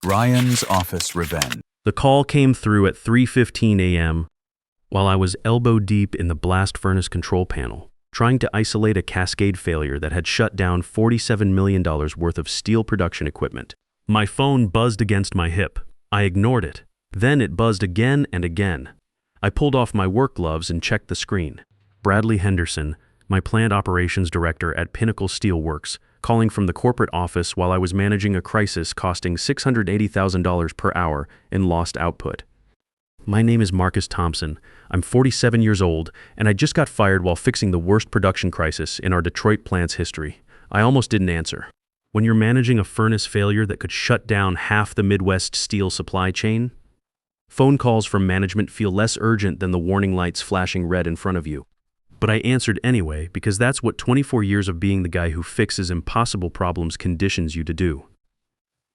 Ryan's office revenge. The call came through at 3:15 a.m. while I was elbow deep in the blast furnace control panel, trying to isolate a cascade failure that had shut down $47 million worth of steel production equipment. My phone buzzed against my hip. I ignored it. Then it buzzed again and again. I pulled off my work gloves and checked the screen. Bradley Henderson, my plant operations director at Pinnacle Steel Works, calling from the corporate office while I was managing a crisis costing $680,000 per hour in lost output. My name is Marcus Thompson. I'm 47 years old, and I just got fired while fixing the worst production crisis in our Detroit plant's history. I almost didn't answer. When you're managing a furnace failure that could shut down half the Midwest steel supply chain, phone calls from management feel less urgent than the warning lights flashing red in front of you. But I answered anyway because that's what 24 years of being the guy who fixes impossible problems conditions you to do.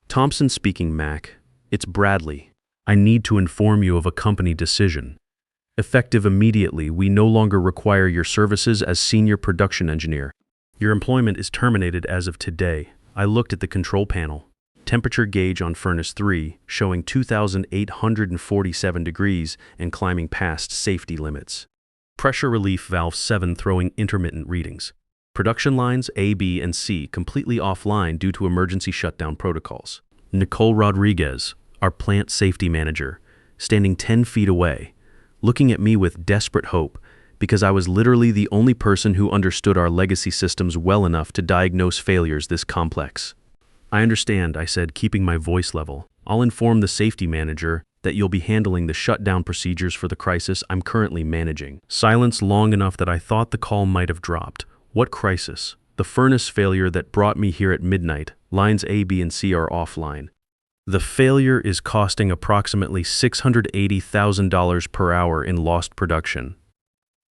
Thompson speaking, Mac. It's Bradley. I need to inform you of a company decision. Effective immediately, we no longer require your services as senior production engineer. Your employment is terminated as of today. I looked at the control panel. Temperature gauge on furnace 3 showing 2,847 degrees and climbing past safety limits. Pressure relief valve 7 throwing intermittent readings. Production lines A, B, and C completely offline due to emergency shutdown protocols. Nicole Rodriguez, our plant safety manager, standing 10 feet away, looking at me with desperate hope because I was literally the only person who understood our legacy systems well enough to diagnose failures this complex. I understand, I said, keeping my voice level. I'll inform the safety manager that you'll be handling the shutdown procedures for the crisis I'm currently managing. Silence long enough that I thought the call might have dropped. What crisis? The furnace failure that brought me here at midnight. Lines A, B, and C are offline. The failure is costing approximately $680,000 per hour in lost production.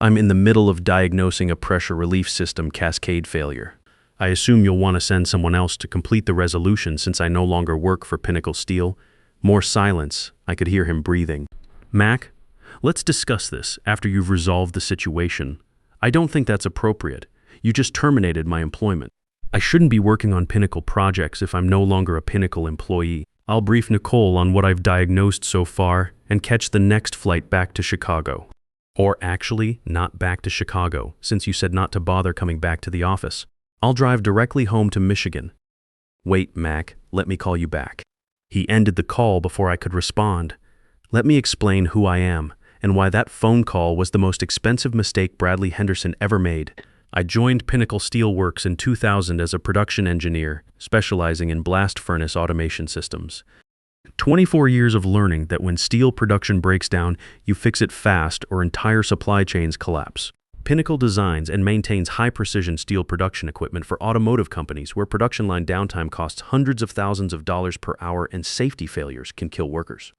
I'm in the middle of diagnosing a pressure relief system cascade failure. I assume you'll want to send someone else to complete the resolution since I no longer work for Pinnacle Steel. More silence. I could hear him breathing. Mac, let's discuss this after you've resolved the situation. I don't think that's appropriate. You just terminated my employment. I shouldn't be working on Pinnacle projects if I'm no longer a Pinnacle employee. I'll brief Nicole on what I've diagnosed so far and catch the next flight back to Chicago. Or actually, not back to Chicago, since you said not to bother coming back to the office. I'll drive directly home to Michigan. Wait, Mac, let me call you back. He ended the call before I could respond. Let me explain who I am and why that phone call was the most expensive mistake Bradley Henderson ever made. I joined Pinnacle Steel Works in 2000 as a production engineer, specializing in blast furnace automation systems. 24 years of learning that when steel production breaks down, you fix it fast or entire supply chains collapse. Pinnacle designs and maintains high-precision steel production equipment for automotive companies where production line downtime costs hundreds of thousands of dollars per hour and safety failures can kill workers.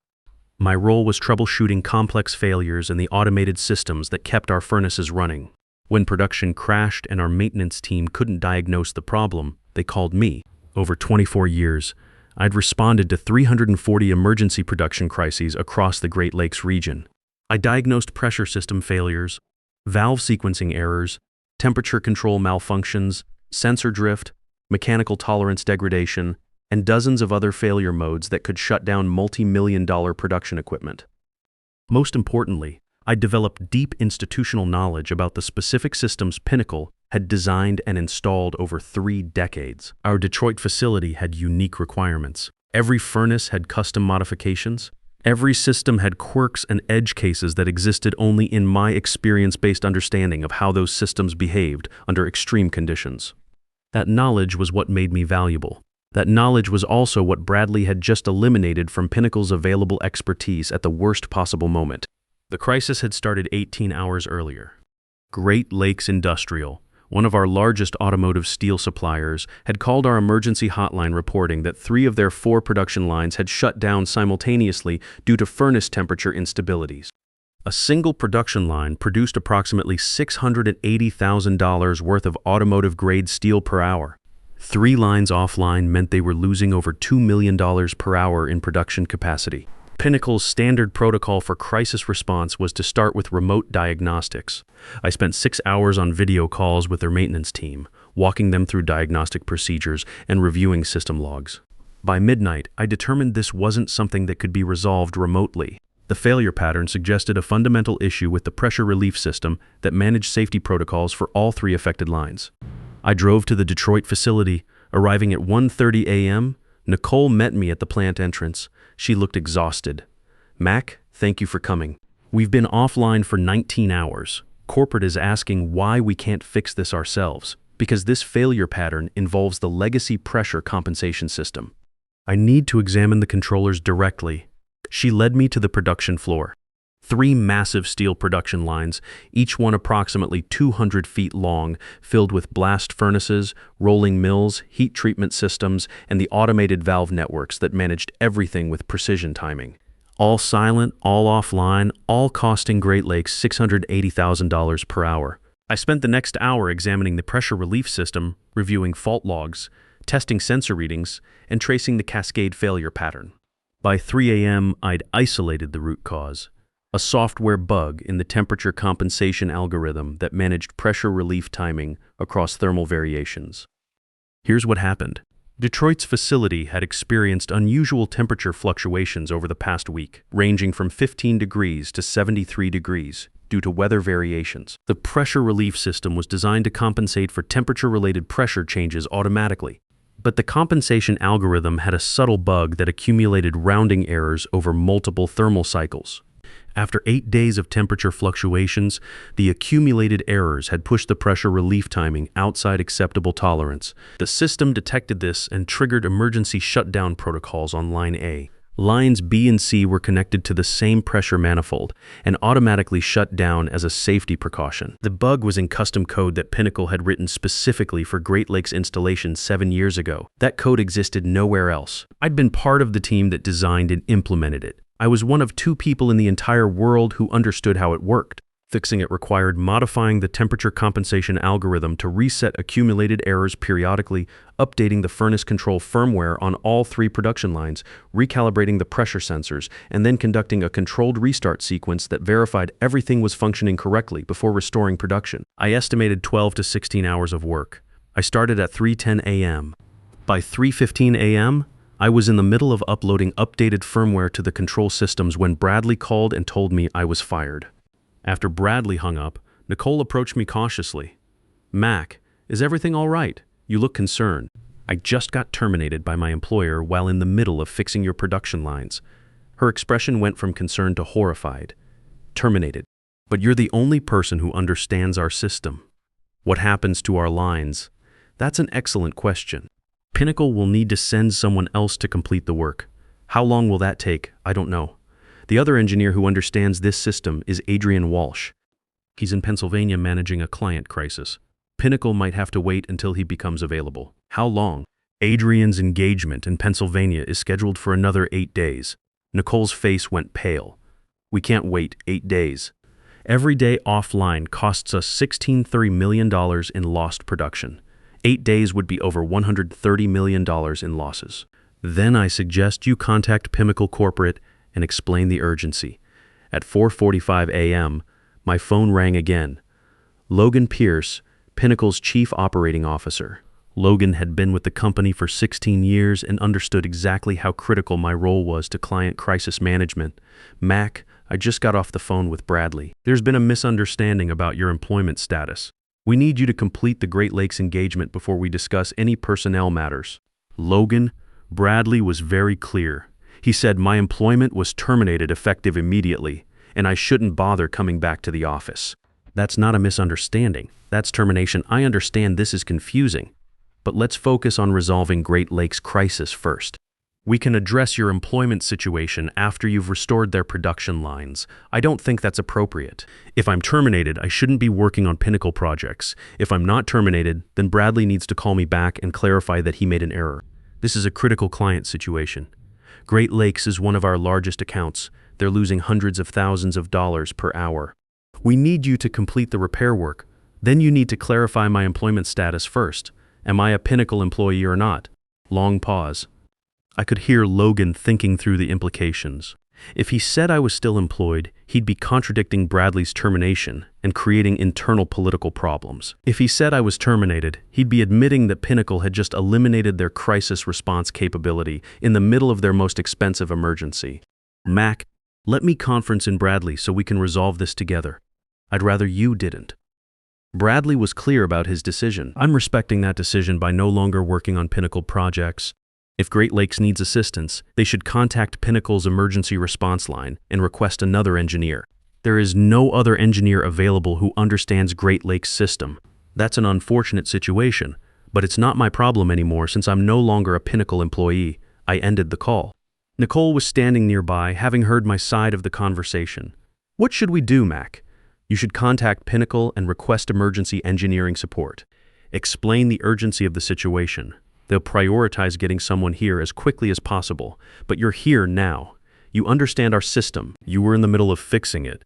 My role was troubleshooting complex failures in the automated systems that kept our furnaces running. When production crashed and our maintenance team couldn't diagnose the problem, they called me. Over 24 years, I'd responded to 340 emergency production crises across the Great Lakes region. I diagnosed pressure system failures, valve sequencing errors, temperature control malfunctions, sensor drift, mechanical tolerance degradation, and dozens of other failure modes that could shut down multi-million-dollar production equipment. Most importantly, I developed deep institutional knowledge about the specific systems Pinnacle had designed and installed over 3 decades. Our Detroit facility had unique requirements. Every furnace had custom modifications. Every system had quirks and edge cases that existed only in my experience-based understanding of how those systems behaved under extreme conditions. That knowledge was what made me valuable. That knowledge was also what Bradley had just eliminated from Pinnacle's available expertise at the worst possible moment. The crisis had started 18 hours earlier. Great Lakes Industrial, one of our largest automotive steel suppliers, had called our emergency hotline reporting that 3 of their 4 production lines had shut down simultaneously due to furnace temperature instabilities. A single production line produced approximately $680,000 worth of automotive-grade steel per hour. 3 lines offline meant they were losing over $2 million per hour in production capacity. Pinnacle's standard protocol for crisis response was to start with remote diagnostics. I spent 6 hours on video calls with their maintenance team, walking them through diagnostic procedures and reviewing system logs. By midnight, I determined this wasn't something that could be resolved remotely. The failure pattern suggested a fundamental issue with the pressure relief system that managed safety protocols for all 3 affected lines. I drove to the Detroit facility. Arriving at 1:30 a.m., Nicole met me at the plant entrance. She looked exhausted. "Mac, thank you for coming. We've been offline for 19 hours. Corporate is asking why we can't fix this ourselves, because this failure pattern involves the legacy pressure compensation system. I need to examine the controllers directly." She led me to the production floor. 3 massive steel production lines, each one approximately 200 feet long, filled with blast furnaces, rolling mills, heat treatment systems, and the automated valve networks that managed everything with precision timing. All silent, all offline, all costing Great Lakes $680,000 per hour. I spent the next hour examining the pressure relief system, reviewing fault logs, testing sensor readings, and tracing the cascade failure pattern. By 3 a.m., I'd isolated the root cause, a software bug in the temperature compensation algorithm that managed pressure relief timing across thermal variations. Here's what happened. Detroit's facility had experienced unusual temperature fluctuations over the past week, ranging from 15 degrees to 73 degrees due to weather variations. The pressure relief system was designed to compensate for temperature-related pressure changes automatically. But the compensation algorithm had a subtle bug that accumulated rounding errors over multiple thermal cycles. After 8 days of temperature fluctuations, the accumulated errors had pushed the pressure relief timing outside acceptable tolerance. The system detected this and triggered emergency shutdown protocols on Line A. Lines B and C were connected to the same pressure manifold and automatically shut down as a safety precaution. The bug was in custom code that Pinnacle had written specifically for Great Lakes installation 7 years ago. That code existed nowhere else. I'd been part of the team that designed and implemented it. I was one of 2 people in the entire world who understood how it worked. Fixing it required modifying the temperature compensation algorithm to reset accumulated errors periodically, updating the furnace control firmware on all 3 production lines, recalibrating the pressure sensors, and then conducting a controlled restart sequence that verified everything was functioning correctly before restoring production. I estimated 12 to 16 hours of work. I started at 3:10 a.m. By 3:15 a.m., I was in the middle of uploading updated firmware to the control systems when Bradley called and told me I was fired. After Bradley hung up, Nicole approached me cautiously. "Mac, is everything all right? You look concerned. I just got terminated by my employer while in the middle of fixing your production lines." Her expression went from concerned to horrified. "Terminated. But you're the only person who understands our system. What happens to our lines? That's an excellent question. Pinnacle will need to send someone else to complete the work. How long will that take? I don't know. The other engineer who understands this system is Adrian Walsh. He's in Pennsylvania managing a client crisis. Pinnacle might have to wait until he becomes available." "How long?" "Adrian's engagement in Pennsylvania is scheduled for another 8 days. Nicole's face went pale. "We can't wait 8 days. Every day offline costs us $16.3 million in lost production. 8 days would be over $130 million in losses." "Then I suggest you contact Pinnacle Corporate and explain the urgency." At 4:45 a.m., my phone rang again. Logan Pierce, Pinnacle's chief operating officer. Logan had been with the company for 16 years and understood exactly how critical my role was to client crisis management. "Mac, I just got off the phone with Bradley. There's been a misunderstanding about your employment status. We need you to complete the Great Lakes engagement before we discuss any personnel matters." "Logan, Bradley was very clear. He said my employment was terminated effective immediately, and I shouldn't bother coming back to the office." "That's not a misunderstanding. That's termination. I understand this is confusing, but let's focus on resolving Great Lakes crisis first. We can address your employment situation after you've restored their production lines. I don't think that's appropriate. If I'm terminated, I shouldn't be working on Pinnacle projects. If I'm not terminated, then Bradley needs to call me back and clarify that he made an error. This is a critical client situation. Great Lakes is one of our largest accounts. They're losing hundreds of thousands of dollars per hour. We need you to complete the repair work. Then you need to clarify my employment status first. Am I a Pinnacle employee or not?" Long pause. I could hear Logan thinking through the implications. If he said I was still employed, he'd be contradicting Bradley's termination and creating internal political problems. If he said I was terminated, he'd be admitting that Pinnacle had just eliminated their crisis response capability in the middle of their most expensive emergency. Mac, let me conference in Bradley so we can resolve this together. I'd rather you didn't. Bradley was clear about his decision. I'm respecting that decision by no longer working on Pinnacle projects. If Great Lakes needs assistance, they should contact Pinnacle's emergency response line and request another engineer. There is no other engineer available who understands Great Lakes' system. That's an unfortunate situation, but it's not my problem anymore since I'm no longer a Pinnacle employee. I ended the call. Nicole was standing nearby, having heard my side of the conversation. What should we do, Mac? You should contact Pinnacle and request emergency engineering support. Explain the urgency of the situation. They'll prioritize getting someone here as quickly as possible, but you're here now. You understand our system. You were in the middle of fixing it.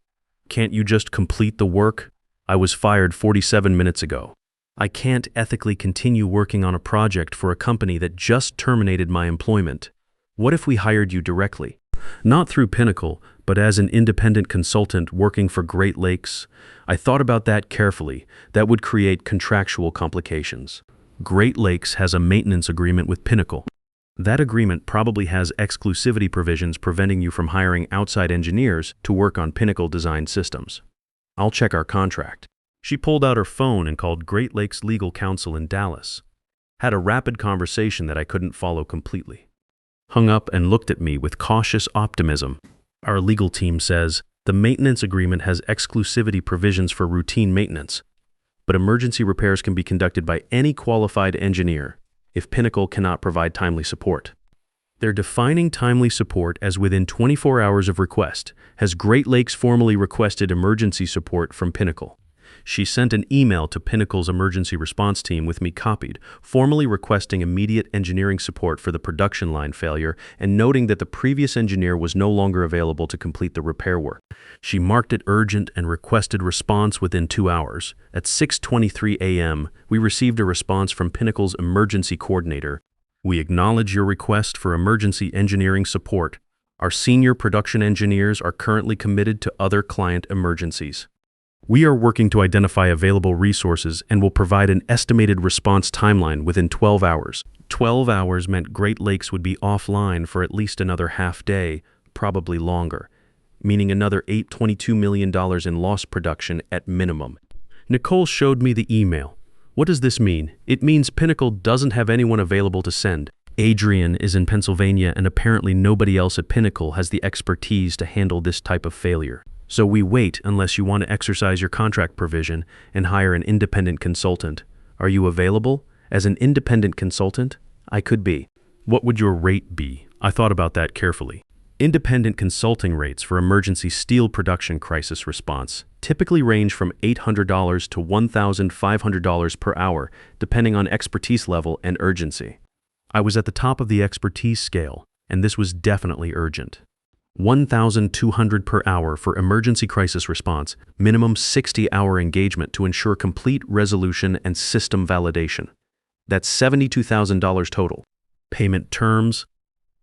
Can't you just complete the work? I was fired 47 minutes ago. I can't ethically continue working on a project for a company that just terminated my employment. What if we hired you directly? Not through Pinnacle, but as an independent consultant working for Great Lakes. I thought about that carefully. That would create contractual complications. Great Lakes has a maintenance agreement with Pinnacle. That agreement probably has exclusivity provisions preventing you from hiring outside engineers to work on Pinnacle-designed systems. I'll check our contract. She pulled out her phone and called Great Lakes legal counsel in Dallas. Had a rapid conversation that I couldn't follow completely. Hung up and looked at me with cautious optimism. Our legal team says the maintenance agreement has exclusivity provisions for routine maintenance, but emergency repairs can be conducted by any qualified engineer if Pinnacle cannot provide timely support. They're defining timely support as within 24 hours of request. Has Great Lakes formally requested emergency support from Pinnacle? She sent an email to Pinnacle's emergency response team with me copied, formally requesting immediate engineering support for the production line failure and noting that the previous engineer was no longer available to complete the repair work. She marked it urgent and requested response within 2 hours. At 6:23 a.m., we received a response from Pinnacle's emergency coordinator. We acknowledge your request for emergency engineering support. Our senior production engineers are currently committed to other client emergencies. We are working to identify available resources and will provide an estimated response timeline within 12 hours. 12 hours meant Great Lakes would be offline for at least another half day, probably longer, meaning another $22 million in lost production at minimum. Nicole showed me the email. What does this mean? It means Pinnacle doesn't have anyone available to send. Adrian is in Pennsylvania and apparently nobody else at Pinnacle has the expertise to handle this type of failure. So we wait unless you want to exercise your contract provision and hire an independent consultant. Are you available? As an independent consultant, I could be. What would your rate be? I thought about that carefully. Independent consulting rates for emergency steel production crisis response typically range from $800 to $1,500 per hour, depending on expertise level and urgency. I was at the top of the expertise scale, and this was definitely urgent. $1,200 per hour for emergency crisis response, minimum 60-hour engagement to ensure complete resolution and system validation. That's $72,000 total. Payment terms: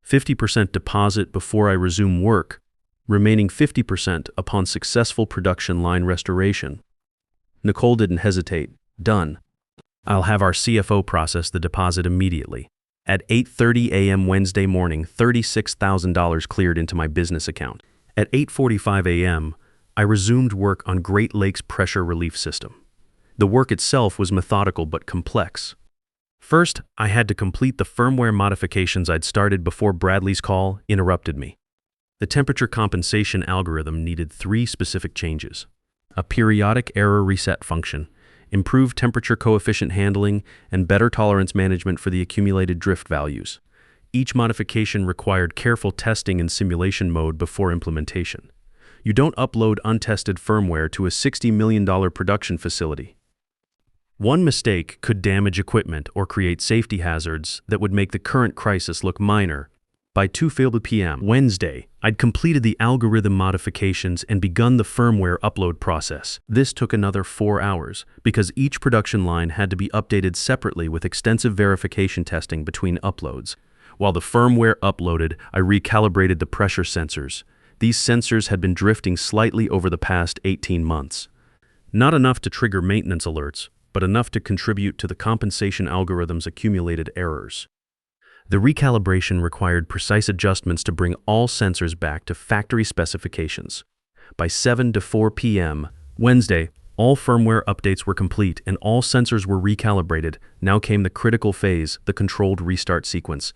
50% deposit before I resume work, remaining 50% upon successful production line restoration. Nicole didn't hesitate. Done. I'll have our CFO process the deposit immediately. At 8:30 a.m. Wednesday morning, $36,000 cleared into my business account. At 8:45 a.m., I resumed work on Great Lakes pressure relief system. The work itself was methodical but complex. First, I had to complete the firmware modifications I'd started before Bradley's call interrupted me. The temperature compensation algorithm needed 3 specific changes: a periodic error reset function, improved temperature coefficient handling, and better tolerance management for the accumulated drift values. Each modification required careful testing in simulation mode before implementation. You don't upload untested firmware to a $60 million production facility. One mistake could damage equipment or create safety hazards that would make the current crisis look minor. By 2:50 p.m. Wednesday, I'd completed the algorithm modifications and begun the firmware upload process. This took another 4 hours because each production line had to be updated separately with extensive verification testing between uploads. While the firmware uploaded, I recalibrated the pressure sensors. These sensors had been drifting slightly over the past 18 months. Not enough to trigger maintenance alerts, but enough to contribute to the compensation algorithm's accumulated errors. The recalibration required precise adjustments to bring all sensors back to factory specifications. By 7 to 4 p.m. Wednesday, all firmware updates were complete and all sensors were recalibrated. Now came the critical phase, the controlled restart sequence.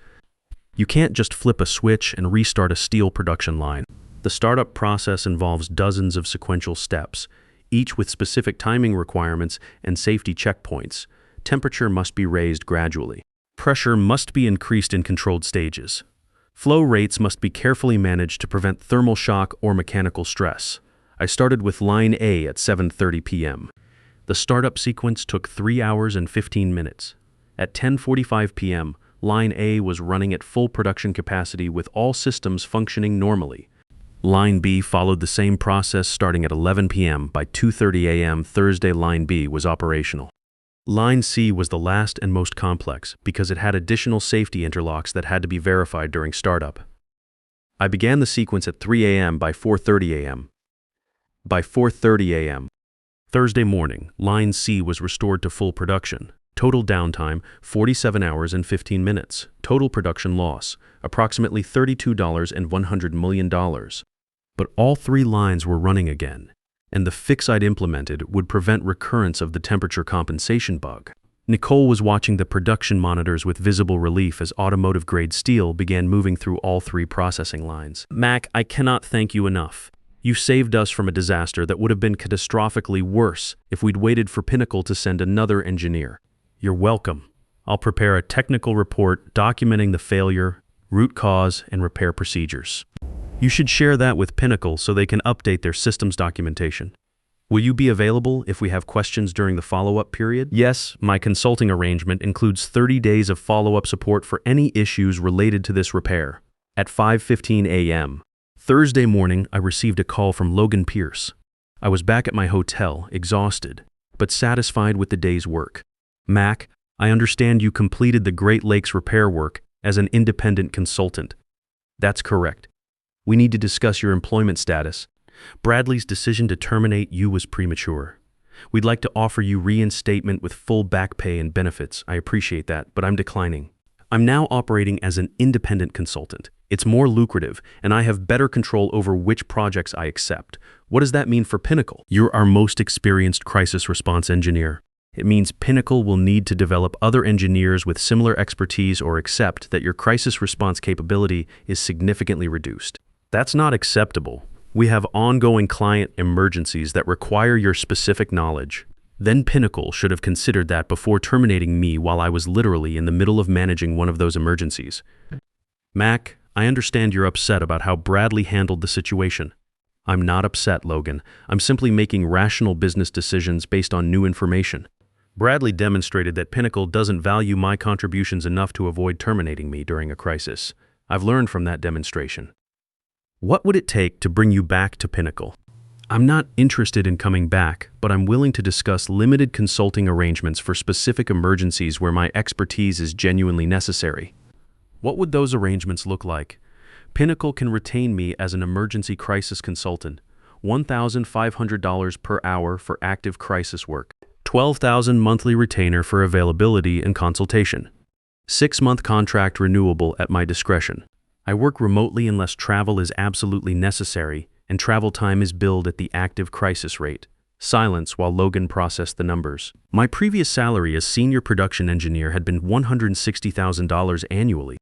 You can't just flip a switch and restart a steel production line. The startup process involves dozens of sequential steps, each with specific timing requirements and safety checkpoints. Temperature must be raised gradually. Pressure must be increased in controlled stages. Flow rates must be carefully managed to prevent thermal shock or mechanical stress. I started with line A at 7:30 p.m. The startup sequence took 3 hours and 15 minutes. At 10:45 p.m., line A was running at full production capacity with all systems functioning normally. Line B followed the same process starting at 11 p.m. By 2:30 a.m. Thursday, line B was operational. Line C was the last and most complex because it had additional safety interlocks that had to be verified during startup. I began the sequence at 3 a.m. By 4:30 a.m. By 4:30 a.m. Thursday morning, line C was restored to full production. Total downtime, 47 hours and 15 minutes. Total production loss, approximately $32 and $100 million. But all 3 lines were running again, and the fix I'd implemented would prevent recurrence of the temperature compensation bug. Nicole was watching the production monitors with visible relief as automotive-grade steel began moving through all 3 processing lines. Mac, I cannot thank you enough. You saved us from a disaster that would have been catastrophically worse if we'd waited for Pinnacle to send another engineer. You're welcome. I'll prepare a technical report documenting the failure, root cause, and repair procedures. You should share that with Pinnacle so they can update their systems documentation. Will you be available if we have questions during the follow-up period? Yes, my consulting arrangement includes 30 days of follow-up support for any issues related to this repair. At 5:15 a.m. Thursday morning, I received a call from Logan Pierce. I was back at my hotel, exhausted, but satisfied with the day's work. Mac, I understand you completed the Great Lakes repair work as an independent consultant. That's correct. We need to discuss your employment status. Bradley's decision to terminate you was premature. We'd like to offer you reinstatement with full back pay and benefits. I appreciate that, but I'm declining. I'm now operating as an independent consultant. It's more lucrative, and I have better control over which projects I accept. What does that mean for Pinnacle? You're our most experienced crisis response engineer. It means Pinnacle will need to develop other engineers with similar expertise or accept that your crisis response capability is significantly reduced. That's not acceptable. We have ongoing client emergencies that require your specific knowledge. Then Pinnacle should have considered that before terminating me while I was literally in the middle of managing one of those emergencies. Mac, I understand you're upset about how Bradley handled the situation. I'm not upset, Logan. I'm simply making rational business decisions based on new information. Bradley demonstrated that Pinnacle doesn't value my contributions enough to avoid terminating me during a crisis. I've learned from that demonstration. What would it take to bring you back to Pinnacle? I'm not interested in coming back, but I'm willing to discuss limited consulting arrangements for specific emergencies where my expertise is genuinely necessary. What would those arrangements look like? Pinnacle can retain me as an emergency crisis consultant, $1,500 per hour for active crisis work, $12,000 monthly retainer for availability and consultation, 6-month contract renewable at my discretion. I work remotely unless travel is absolutely necessary, and travel time is billed at the active crisis rate. Silence while Logan processed the numbers. My previous salary as senior production engineer had been $160,000 annually.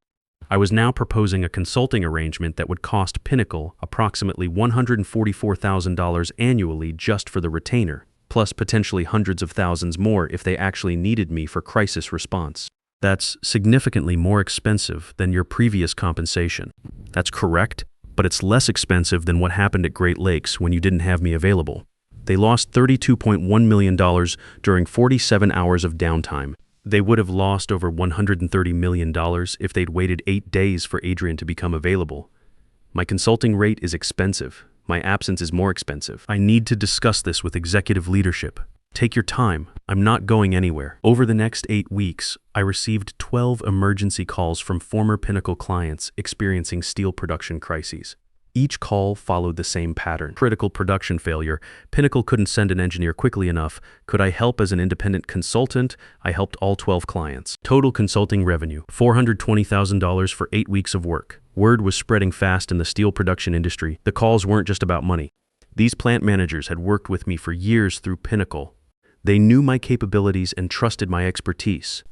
I was now proposing a consulting arrangement that would cost Pinnacle approximately $144,000 annually just for the retainer, plus potentially hundreds of thousands more if they actually needed me for crisis response. That's significantly more expensive than your previous compensation. That's correct, but it's less expensive than what happened at Great Lakes when you didn't have me available. They lost $32.1 million during 47 hours of downtime. They would have lost over $130 million if they'd waited 8 days for Adrian to become available. My consulting rate is expensive. My absence is more expensive. I need to discuss this with executive leadership. Take your time. I'm not going anywhere. Over the next 8 weeks, I received 12 emergency calls from former Pinnacle clients experiencing steel production crises. Each call followed the same pattern. Critical production failure. Pinnacle couldn't send an engineer quickly enough. Could I help as an independent consultant? I helped all 12 clients. Total consulting revenue, $420,000 for 8 weeks of work. Word was spreading fast in the steel production industry. The calls weren't just about money. These plant managers had worked with me for years through Pinnacle. They knew my capabilities and trusted my expertise.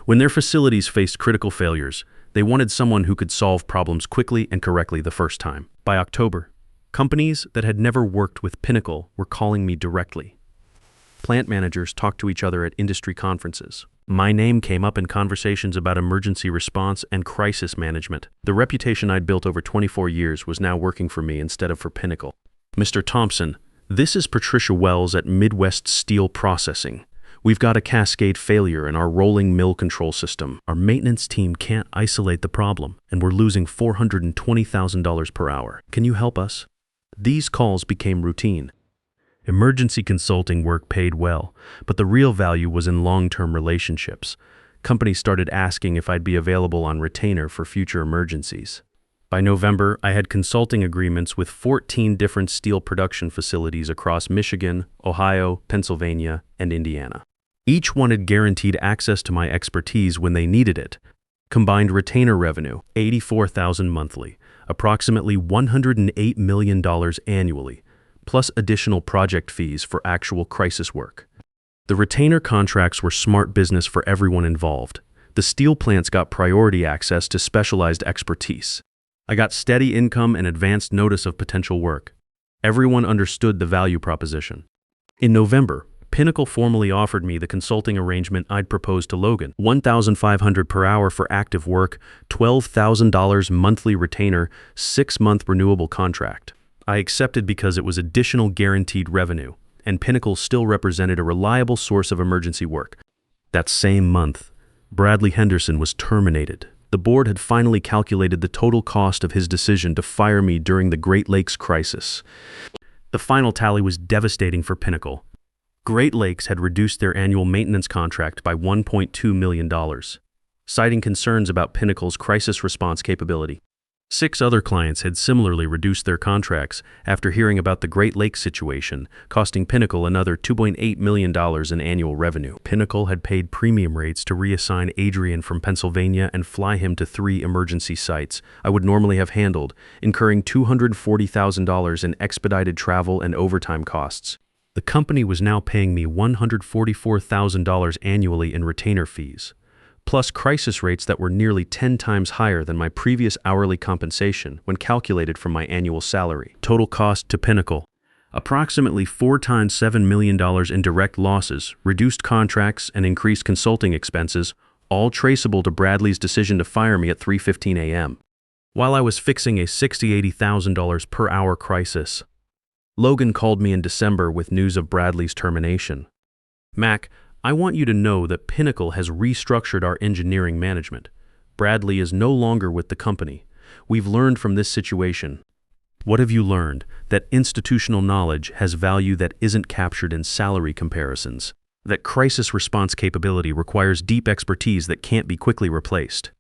When their facilities faced critical failures, they wanted someone who could solve problems quickly and correctly the first time. By October, companies that had never worked with Pinnacle were calling me directly. Plant managers talked to each other at industry conferences. My name came up in conversations about emergency response and crisis management. The reputation I'd built over 24 years was now working for me instead of for Pinnacle. Mr. Thompson, this is Patricia Wells at Midwest Steel Processing. We've got a cascade failure in our rolling mill control system. Our maintenance team can't isolate the problem, and we're losing $420,000 per hour. Can you help us? These calls became routine. Emergency consulting work paid well, but the real value was in long-term relationships. Companies started asking if I'd be available on retainer for future emergencies. By November, I had consulting agreements with 14 different steel production facilities across Michigan, Ohio, Pennsylvania, and Indiana. Each wanted guaranteed access to my expertise when they needed it. Combined retainer revenue, $84,000 monthly, approximately $108 million annually, plus additional project fees for actual crisis work. The retainer contracts were smart business for everyone involved. The steel plants got priority access to specialized expertise. I got steady income and advanced notice of potential work. Everyone understood the value proposition. In November, Pinnacle formally offered me the consulting arrangement I'd proposed to Logan. $1,500 per hour for active work, $12,000 monthly retainer, 6-month renewable contract. I accepted because it was additional guaranteed revenue, and Pinnacle still represented a reliable source of emergency work. That same month, Bradley Henderson was terminated. The board had finally calculated the total cost of his decision to fire me during the Great Lakes crisis. The final tally was devastating for Pinnacle. Great Lakes had reduced their annual maintenance contract by $1.2 million, citing concerns about Pinnacle's crisis response capability. 6 other clients had similarly reduced their contracts after hearing about the Great Lakes situation, costing Pinnacle another $2.8 million in annual revenue. Pinnacle had paid premium rates to reassign Adrian from Pennsylvania and fly him to 3 emergency sites I would normally have handled, incurring $240,000 in expedited travel and overtime costs. The company was now paying me $144,000 annually in retainer fees, plus crisis rates that were nearly 10 times higher than my previous hourly compensation when calculated from my annual salary. Total cost to Pinnacle, approximately 4 times $7 million in direct losses, reduced contracts, and increased consulting expenses, all traceable to Bradley's decision to fire me at 3:15 a.m. While I was fixing a $60,000–$80,000 per hour crisis, Logan called me in December with news of Bradley's termination. Mac, I want you to know that Pinnacle has restructured our engineering management. Bradley is no longer with the company. We've learned from this situation. What have you learned? That institutional knowledge has value that isn't captured in salary comparisons. That crisis response capability requires deep expertise that can't be quickly replaced.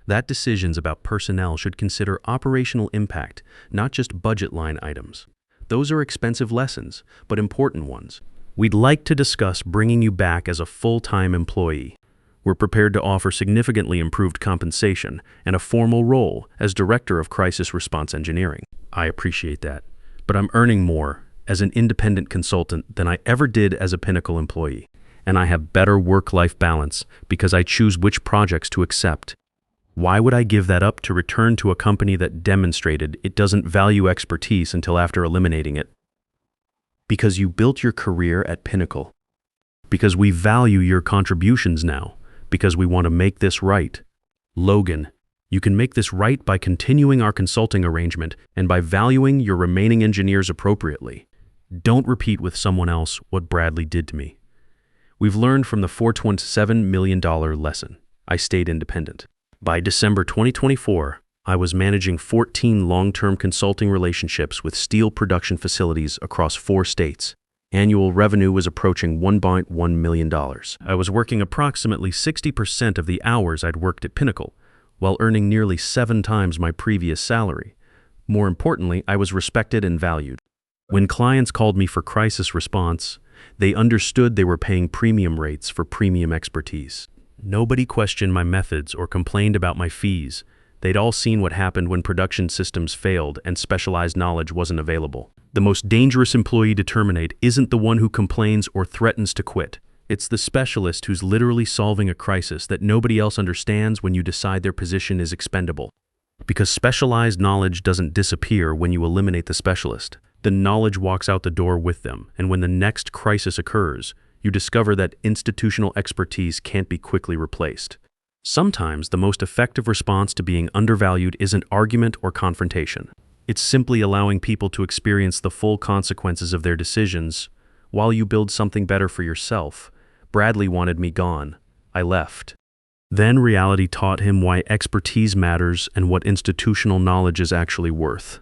That decisions about personnel should consider operational impact, not just budget line items. Those are expensive lessons, but important ones. We'd like to discuss bringing you back as a full-time employee. We're prepared to offer significantly improved compensation and a formal role as Director of Crisis Response Engineering. I appreciate that, but I'm earning more as an independent consultant than I ever did as a Pinnacle employee, and I have better work-life balance because I choose which projects to accept. Why would I give that up to return to a company that demonstrated it doesn't value expertise until after eliminating it? Because you built your career at Pinnacle. Because we value your contributions now. Because we want to make this right. Logan, you can make this right by continuing our consulting arrangement and by valuing your remaining engineers appropriately. Don't repeat with someone else what Bradley did to me. We've learned from the $427 million lesson. I stayed independent. By December 2024, I was managing 14 long-term consulting relationships with steel production facilities across 4 states. Annual revenue was approaching $1.1 million. I was working approximately 60% of the hours I'd worked at Pinnacle, while earning nearly 7 times my previous salary. More importantly, I was respected and valued. When clients called me for crisis response, they understood they were paying premium rates for premium expertise. Nobody questioned my methods or complained about my fees. They'd all seen what happened when production systems failed and specialized knowledge wasn't available. The most dangerous employee to terminate isn't the one who complains or threatens to quit. It's the specialist who's literally solving a crisis that nobody else understands when you decide their position is expendable. Because specialized knowledge doesn't disappear when you eliminate the specialist. The knowledge walks out the door with them, and when the next crisis occurs, you discover that institutional expertise can't be quickly replaced. Sometimes the most effective response to being undervalued isn't argument or confrontation. It's simply allowing people to experience the full consequences of their decisions while you build something better for yourself. Bradley wanted me gone. I left. Then reality taught him why expertise matters and what institutional knowledge is actually worth.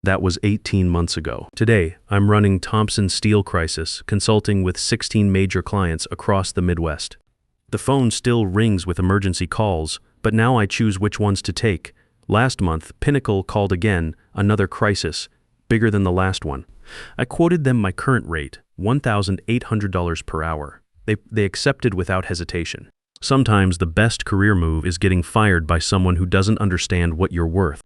That was 18 months ago. Today, I'm running Thompson Steel Crisis, consulting with 16 major clients across the Midwest. The phone still rings with emergency calls, but now I choose which ones to take. Last month, Pinnacle called again, another crisis, bigger than the last one. I quoted them my current rate, $1,800 per hour. They accepted without hesitation. Sometimes the best career move is getting fired by someone who doesn't understand what you're worth.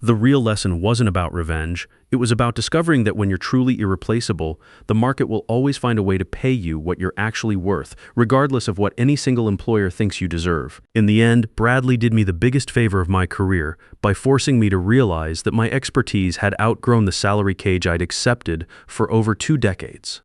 The real lesson wasn't about revenge. It was about discovering that when you're truly irreplaceable, the market will always find a way to pay you what you're actually worth, regardless of what any single employer thinks you deserve. In the end, Bradley did me the biggest favor of my career by forcing me to realize that my expertise had outgrown the salary cage I'd accepted for over 2 decades.